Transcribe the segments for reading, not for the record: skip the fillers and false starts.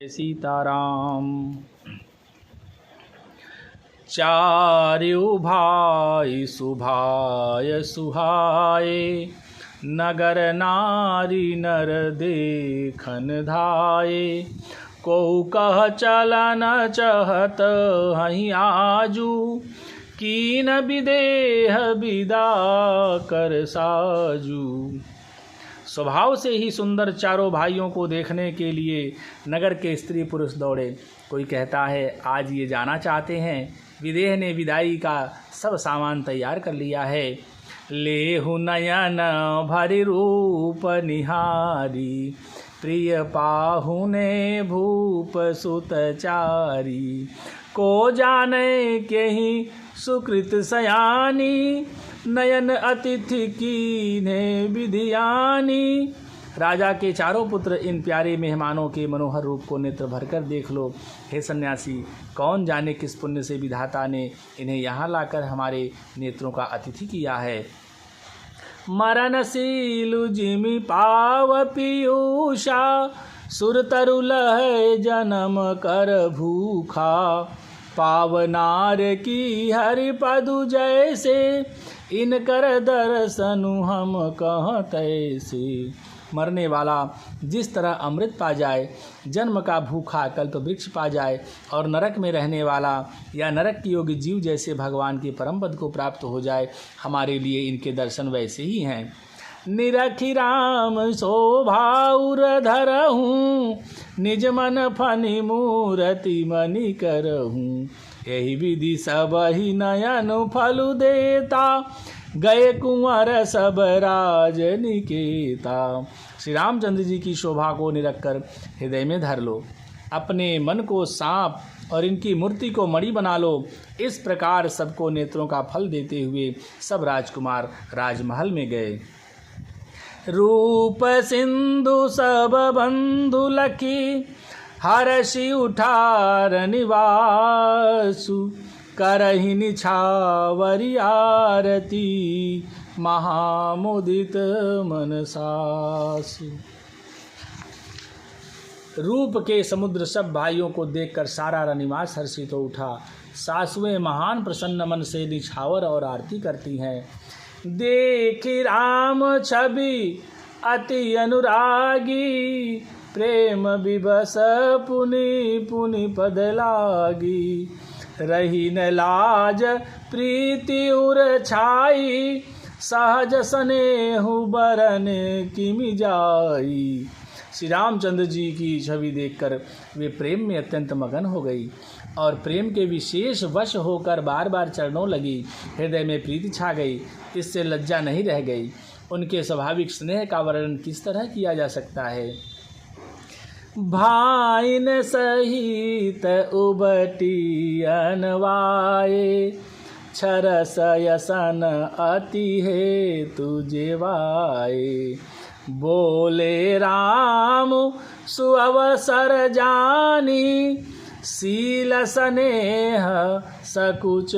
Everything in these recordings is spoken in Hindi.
सीताराम। चार्यु भाई सुभाय सुहाए, नगर नारी नर देखन धाये। को कह चलन चहत हहीं आजू, कीन विदेह विदा कर साजू। स्वभाव से ही सुंदर चारों भाइयों को देखने के लिए नगर के स्त्री पुरुष दौड़े। कोई कहता है आज ये जाना चाहते हैं। विदेह ने विदाई का सब सामान तैयार कर लिया है। लेहु नयन भरि रूप निहारी, प्रिय पाहुने भूप सुत चारी। को जाने के ही सुकृत सयानी, नयन अतिथि कीन्हे विधियानी। राजा के चारों पुत्र इन प्यारे मेहमानों के मनोहर रूप को नेत्र भरकर देख लो। हे सन्यासी, कौन जाने किस पुण्य से विधाता ने इन्हें यहाँ लाकर हमारे नेत्रों का अतिथि किया है। मरणशीलु जिमि पाव पीयूषा, सुर तरु लहै जन्म कर भूखा। पावनार की हरि पदु जैसे, इनकर दर्शनु हम कहाँ तैसे। मरने वाला जिस तरह अमृत पा जाए, जन्म का भूखा कल्प वृक्ष पा जाए, और नरक में रहने वाला या नरक की योगी जीव जैसे भगवान के परम पद को प्राप्त हो जाए, हमारे लिए इनके दर्शन वैसे ही हैं। निरखि राम शोभाउर धरहूँ, निज मन फनि मूरति मनि करहूँ। यही विधि सब ही नयन फलु देता, गए कुंवर सब राज निकेता। श्री रामचंद्र जी की शोभा को निरख कर हृदय में धर लो, अपने मन को सांप और इनकी मूर्ति को मणि बना लो। इस प्रकार सबको नेत्रों का फल देते हुए सब राजकुमार राजमहल में गए। रूप सिंधु सब बंधु लखी, हर्षि उठार निवासु। करहि निछावरि आरती, महामुदित मन सासु। रूप के समुद्र सब भाइयों को देखकर सारा रनिवास हर्षित हो उठा। सासुएं महान प्रसन्न मन से निछावर और आरती करती हैं। देखि राम छवि अति अनुरागी, प्रेम विवश पुनि पुनि पद लागी। रही न लाज प्रीति उर छाई, सहज स्नेहु बरन किमि जाई। श्री रामचंद्र जी की छवि देखकर वे प्रेम में अत्यंत मगन हो गई और प्रेम के विशेष वश होकर बार बार चरणों लगी। हृदय में प्रीति छा गई, इससे लज्जा नहीं रह गई। उनके स्वाभाविक स्नेह का वर्णन किस तरह किया जा सकता है। भाइन सहित उबटी अनवाए, छरस यसन अति हे तुझेवाए। बोले राम सुअवसर जानी, शील स्नेह सकुच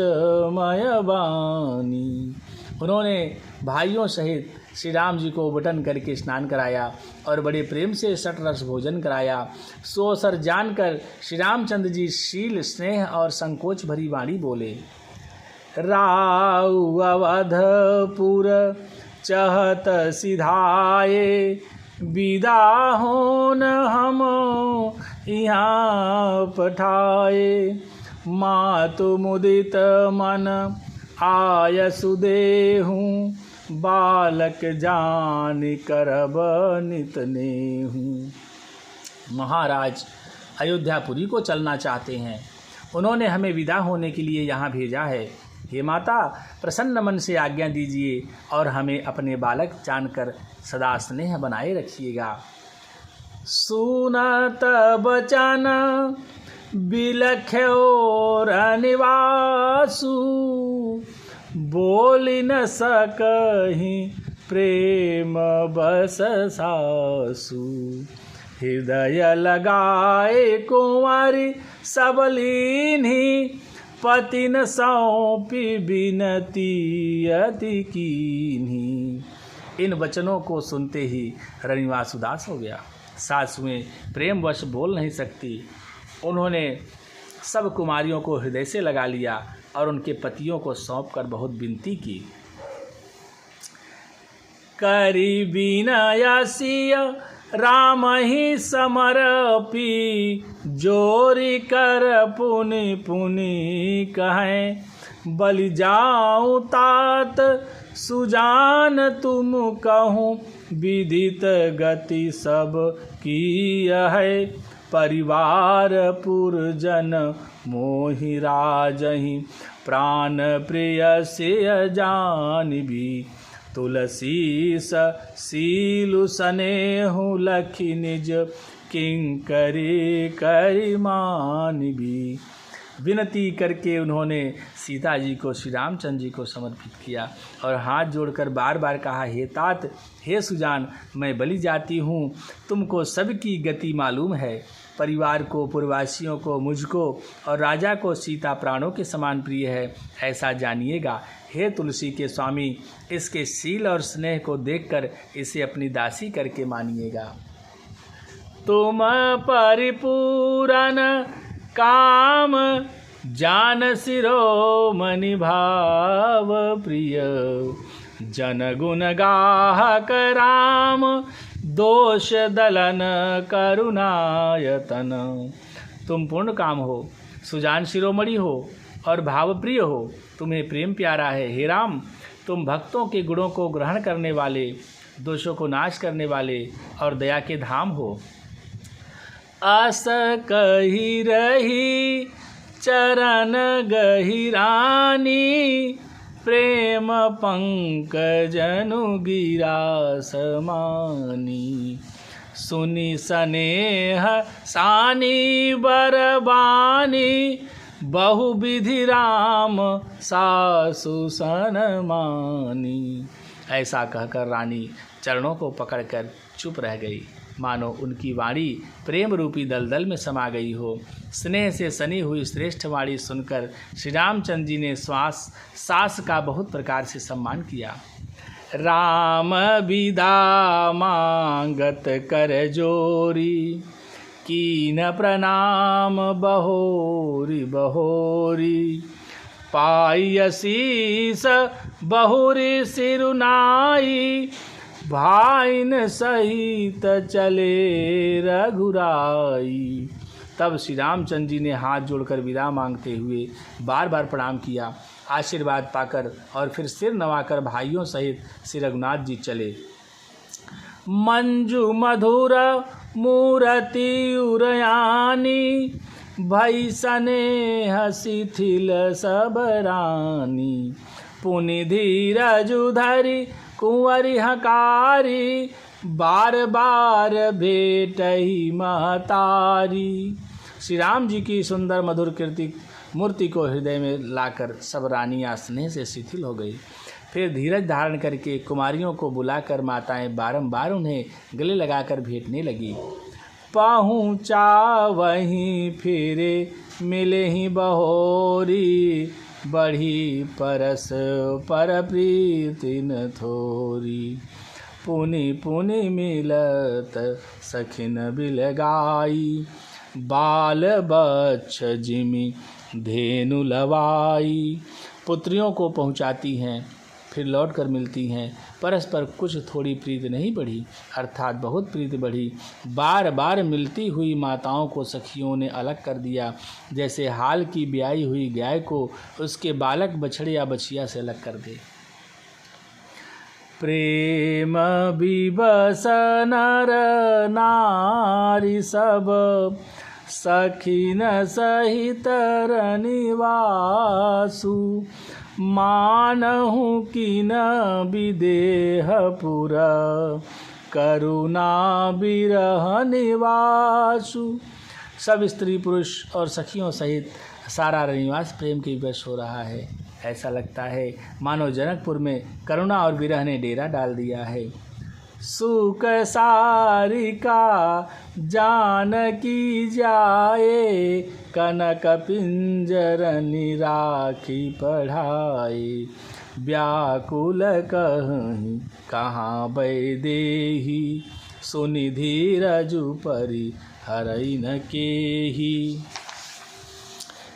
मय बानी। उन्होंने भाइयों सहित श्री राम जी को बटन करके स्नान कराया और बड़े प्रेम से सटरस भोजन कराया। सोअवसर जानकर श्री रामचंद्र जी शील स्नेह और संकोच भरी वाणी बोले। राउ अवधपुर चहत सिधाए, विदा होन हम यहाँ पठाए। मातु मुदित मन आय सुदेहूँ, बालक जान करब नित नेहूँ। महाराज अयोध्यापुरी को चलना चाहते हैं, उन्होंने हमें विदा होने के लिए यहाँ भेजा है। हे माता, प्रसन्न मन से आज्ञा दीजिए और हमें अपने बालक जानकर सदा स्नेह बनाए रखिएगा। सुनत बचन बिलख्यो रनिवासु, बोली न सकहि प्रेम बस सासु। हृदय लगाए कुंवारी सबलीन्ही, पति न सौंपी बिनती अति कीन्ही। इन वचनों को सुनते ही रनिवास उदास हो गया। सासुएं प्रेमवश बोल नहीं सकती। उन्होंने सब कुमारियों को हृदय से लगा लिया और उनके पतियों को सौंपकर बहुत विनती की। करी विनयसिय राम ही समर्पी, जोरी कर पुनि पुनि कहें, बलि जाऊं तात सुजान तुम कहूँ, विदित गति सब की है, परिवार पुरजन मोहि राजहि, प्राण प्रिय से जानबी, तुलसी सीलु स्नेहु लखी निज, किंकरी करि मानबी। विनती करके उन्होंने सीता जी को श्री रामचंद्र जी को समर्पित किया और हाथ जोड़कर बार बार कहा, हे तात, हे सुजान, मैं बलि जाती हूँ, तुमको सबकी गति मालूम है, परिवार को, पूर्ववासियों को, मुझको और राजा को सीता प्राणों के समान प्रिय है, ऐसा जानिएगा। हे तुलसी के स्वामी, इसके शील और स्नेह को देखकर इसे अपनी दासी करके मानिएगा। तुम परिपूरन काम जान शिरोमणि भाव प्रिय, जन गुण गाहक राम, दोष दलन करुणायतन। तुम पूर्ण काम हो, सुजान शिरोमणि हो और भावप्रिय हो, तुम्हें प्रेम प्यारा है। हे राम, तुम भक्तों के गुणों को ग्रहण करने वाले, दोषों को नाश करने वाले और दया के धाम हो। अस कही रही चरण गहिरानी, प्रेम पंकजनु गिरा समानी, सुनि स्नेह सानी बरबानी, बहुविधि राम सासु सनमानी। ऐसा कहकर रानी चरणों को पकड़कर चुप रह गई, मानो उनकी वाणी प्रेम रूपी दलदल में समा गई हो। स्नेह से सनी हुई श्रेष्ठ वाणी सुनकर श्री रामचंद्र जी ने सास का बहुत प्रकार से सम्मान किया। राम विदा मांगत कर जोरी, कीन प्रणाम बहोरी बहोरी, पाई शीस बहुरी सिरुनाई, भाइन सहित चले रघुराई। तब श्री रामचंद्र जी ने हाथ जोड़कर विदा मांगते हुए बार बार प्रणाम किया, आशीर्वाद पाकर और फिर सिर नवाकर भाइयों सहित श्री रघुनाथ जी चले। मंजू मधुर मूरति उरयानी, भई स्नेह शिथिल सब रानी, पुनि धीरजु धरि कुंवरी हकारी, बार बार भेटहि महतारी। श्री राम जी की सुंदर मधुर कीर्ति मूर्ति को हृदय में लाकर सब रानियां स्नेह से शिथिल हो गई। फिर धीरज धारण करके कुमारियों को बुलाकर माताएं बारंबार उन्हें गले लगाकर भेंटने लगी। पहुँचा वहीं फिरे मिले ही बहोरी, बढ़ी परस पर प्रीति न थोरी, पुनि पुनि मिलत सखिन बिलगाई, बाल बच्छ जिमि धेनु लवाई। पुत्रियों को पहुँचाती हैं, फिर लौट कर मिलती हैं, परस्पर कुछ थोड़ी प्रीति नहीं बढ़ी, अर्थात बहुत प्रीति बढ़ी। बार बार मिलती हुई माताओं को सखियों ने अलग कर दिया, जैसे हाल की ब्याई हुई गाय को उसके बालक बछड़े या बछिया से अलग कर दे। प्रेम विवश नर नारी सब, सखिन सहित रनिवासु, मानहु किन विदेहपुर, करुणा बिरह निवासु। सब स्त्री पुरुष और सखियों सहित सारा रनिवास प्रेम के विवश हो रहा है। ऐसा लगता है मानो जनकपुर में करुणा और विरह ने डेरा डाल दिया है। सुख सारिका जानकी जाए, कनक पिंजरनि राखी पढ़ाए, व्याकुल कहीं कहाँ बैदेही, सुनि धीरजु परि हरई न केही।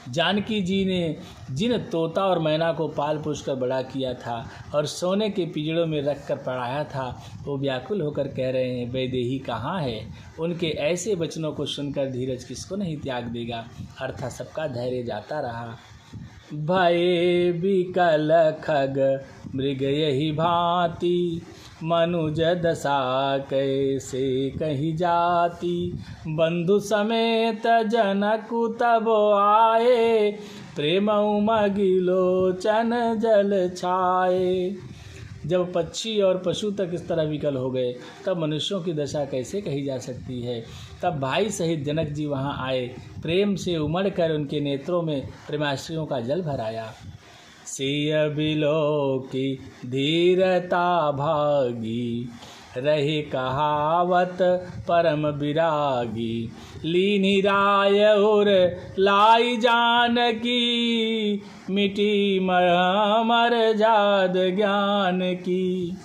जानकी जी ने जिन तोता और मैना को पाल पोष कर बड़ा किया था और सोने के पिंजड़ों में रख कर पढ़ाया था, वो व्याकुल होकर कह रहे हैं वैदेही कहाँ है। उनके ऐसे वचनों को सुनकर धीरज किसको नहीं त्याग देगा, अर्थात सबका धैर्य जाता रहा। भये विकल खग मृग यही भांति, मनुज दशा कैसे कही जाती। बंधु समेत जनक तब आए, प्रेम उमगिलोचन जल छाए। जब पक्षी और पशु तक इस तरह विकल हो गए तब मनुष्यों की दशा कैसे कही जा सकती है। तब भाई सहित जनक जी वहाँ आए, प्रेम से उमड़कर उनके नेत्रों में प्रेमाश्रियों का जल भराया। सिय बिलो की धीरता भागी, रहे कहावत परम विरागी। लीनी राय और लाई जानकी, मिटी मर जाद ज्ञान की।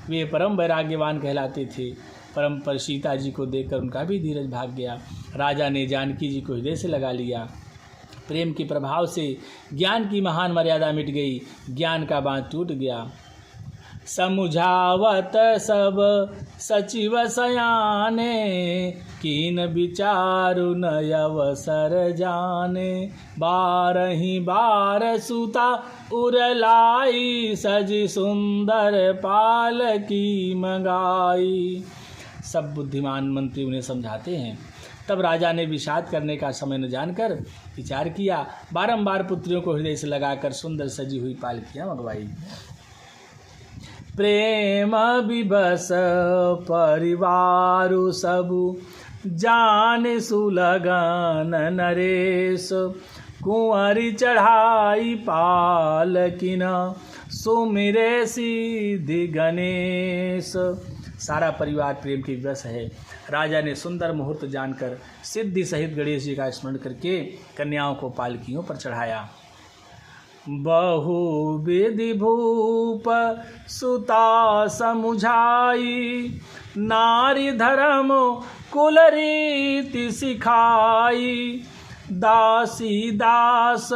वे परम वैराग्यवान कहलाते थे। परम पर सीता जी को देखकर उनका भी धीरज भाग गया। राजा ने जानकी जी को हृदय से लगा लिया। प्रेम के प्रभाव से ज्ञान की महान मर्यादा मिट गई, ज्ञान का बांध टूट गया। समुझावत सब सचिव सयाने, कीन विचारु न अवसर जाने। बारही बार सुता उरलाई, सजी सुंदर पाल की मंगाई। सब बुद्धिमान मंत्री उन्हें समझाते हैं। तब राजा ने विषाद करने का समय न जानकर विचार किया, बारंबार पुत्रियों को हृदय से लगाकर सुंदर सजी हुई पालकियां मंगवाई। प्रेम विबस परिवारु सबु, जान सुलगन नरेश। कुंवरी चढ़ाई पालकिन, सुमिरे सिद्धि गणेश। सारा परिवार प्रेम के विवश है। राजा ने सुंदर मुहूर्त जानकर सिद्धि सहित गणेश जी का स्मरण करके कन्याओं को पालकियों पर चढ़ाया। बहु विधि भूप सुता समुझाई, नारी धर्म कुल रीति सिखाई। दासी दास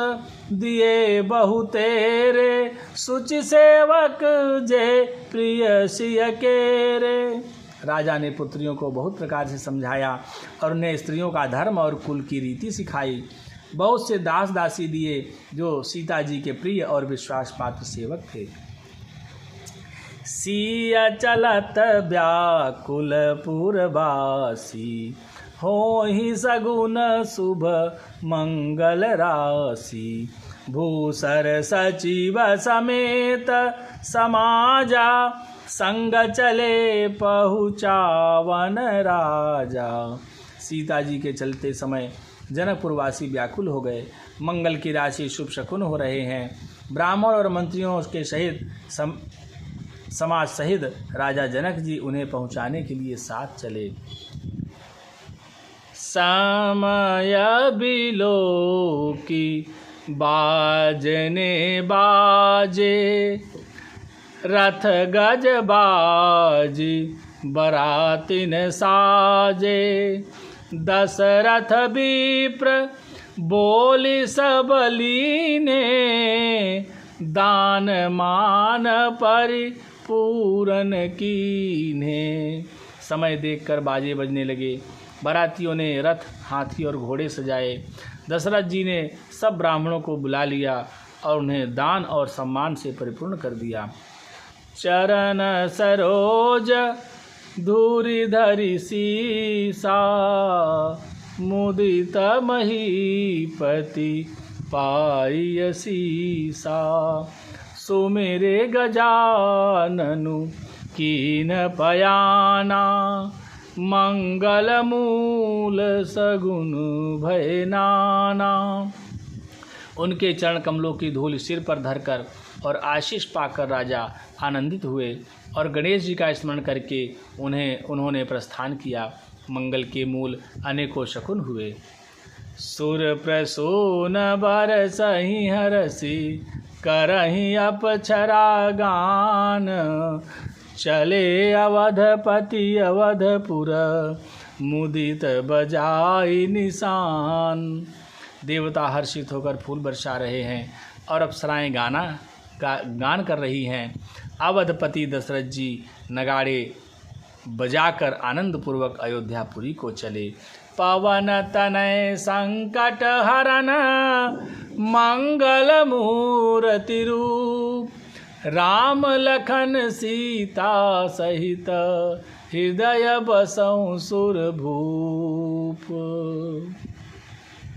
दिए बहु तेरे, सुचि सेवक जे प्रिय सिय केरे। राजा ने पुत्रियों को बहुत प्रकार से समझाया और उन्हें स्त्रियों का धर्म और कुल की रीति सिखाई। बहुत से दास दासी दिए जो सीता जी के प्रिय और विश्वास पात्र सेवक थे। सिया चलत व्याकुल पुरवासी, हो ही सगुन शुभ मंगल राशि। भूसर सचिव समेत समाजा, संग चले पहुँचावन राजा। सीता जी के चलते समय जनकपुरवासी व्याकुल हो गए। मंगल की राशि शुभ शकुन हो रहे हैं। ब्राह्मण और मंत्रियों के सहित समाज सहित राजा जनक जी उन्हें पहुँचाने के लिए साथ चले। समय बिलो की बाजने बाजे, रथ गज बाजी बरातिन साजे। दशरथ विप्र बोली सबलीने, दान मान परिपूरन कीन्हे। समय देखकर बाजे बजने लगे। बारातियों ने रथ, हाथी और घोड़े सजाए। दशरथ जी ने सब ब्राह्मणों को बुला लिया और उन्हें दान और सम्मान से परिपूर्ण कर दिया। चरण सरोज धूरि धरि सीसा, मुदित महीपति पाई सीसा। सुमेरे गजाननु कीन पयाना, मंगल मूल सगुन भय नाना। उनके चरण कमलों की धूल सिर पर धरकर और आशीष पाकर राजा आनंदित हुए और गणेश जी का स्मरण करके उन्होंने प्रस्थान किया। मंगल के मूल अनेकों शकुन हुए। सुर प्रसून बरसहि हरसि, करहि अपछरा गान। चले अवधपति अवधपुर, मुदित बजाई निशान। देवता हर्षित होकर फूल बरसा रहे हैं और अप्सराएं गान कर रही हैं। अवधपति दशरथ जी नगाड़े बजाकर आनंदपूर्वक अयोध्यापुरी को चले। पवन तनय संकट हरन मंगल मूर्ति रूप, राम लखन सीता सहित हृदय बसौ सुरभूप।